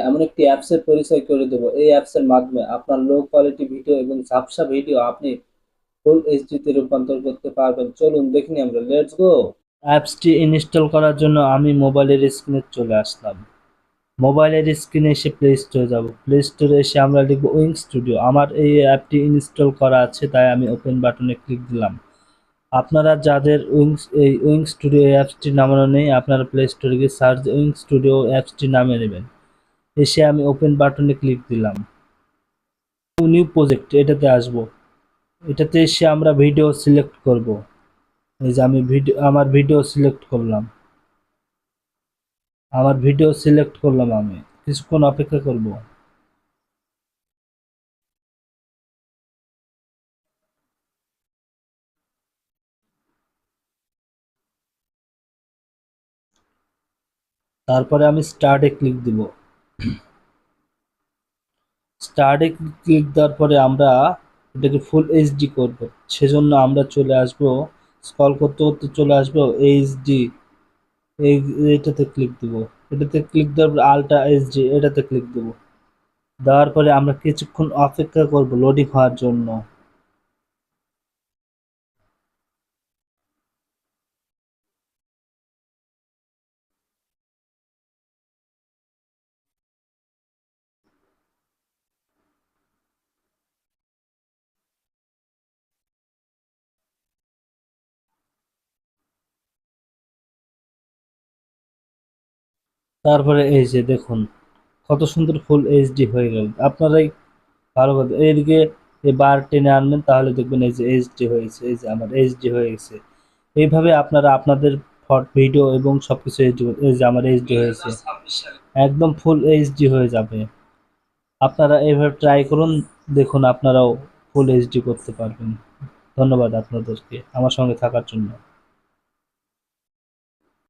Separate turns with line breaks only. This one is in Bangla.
এমন একটি অ্যাপসের পরিচয় করে দেব। এই অ্যাপসের মাধ্যমে আপনার লো কোয়ালিটি ভিডিও এবং ঝাপসা ভিডিও আপনি ফুল এইচডিতে রূপান্তর করতে পারবেন। চলুন দেখে নিই আমরা। Let's go. অ্যাপসটি ইনস্টল করার জন্য আমি মোবাইলের স্ক্রিনে চলে আসলাম। মোবাইলের স্ক্রিনে এসে প্লে স্টোরে যাব। প্লে স্টোরে এসে আমরা লিখব উইং স্টুডিও। আমার এই অ্যাপটি ইনস্টল করা আছে, তাই আমি ওপেন বাটনে ক্লিক দিলাম। আপনারা যাদের উইং স্টুডিও অ্যাপসটি নামানো নেই, আপনারা প্লে স্টোরে গিয়ে সার্চ উইং স্টুডিও অ্যাপসটি নামিয়ে নেবেন। এসে আমি ওপেন বাটনে ক্লিক দিলাম। নিউ প্রজেক্ট এটাতে আসবো। এটাতে এসে আমরা ভিডিও সিলেক্ট করব। এই যে আমি আমার ভিডিও সিলেক্ট করলাম। আমি কিছুক্ষণ অপেক্ষা করব। তারপরে আমি স্টার্টে ক্লিক দিব। স্টার্টে ক্লিক দেওয়ার পরে আমরা এটাকে ফুল এইচডি করব। সেজন্য আমরা চলে আসব, স্ক্রল করতে করতে চলে আসব এইচডি, এই এটাতে ক্লিক দিব। এটাতে ক্লিক দেওয়ার পর আল্ট্রা এইচডি এটাতে ক্লিক দেব। দেওয়ার পরে আমরা কিছুক্ষণ অপেক্ষা করব লোডিং হওয়ার জন্য। তারপরে এই যে দেখুন কত সুন্দর ফুল এইচডি হয়ে গেল। আপনারাই ভালো কথা এইদিকে এই বার টেনে আনবেন, তাহলে দেখবেন এই যে এইচডি হয়েছে। এই যে আমার এইচডি হয়ে গেছে। এইভাবে আপনারা আপনাদের ভিডিও এবং সবকিছু এইচডি, এই যে আমার এইচডি হয়েছে, একদম ফুল এইচডি হয়ে যাবে। আপনারা এইভাবে ট্রাই করুন, দেখুন আপনারাও ফুল এইচডি করতে পারবেন। ধন্যবাদ আপনাদেরকে আমার সঙ্গে থাকার জন্য।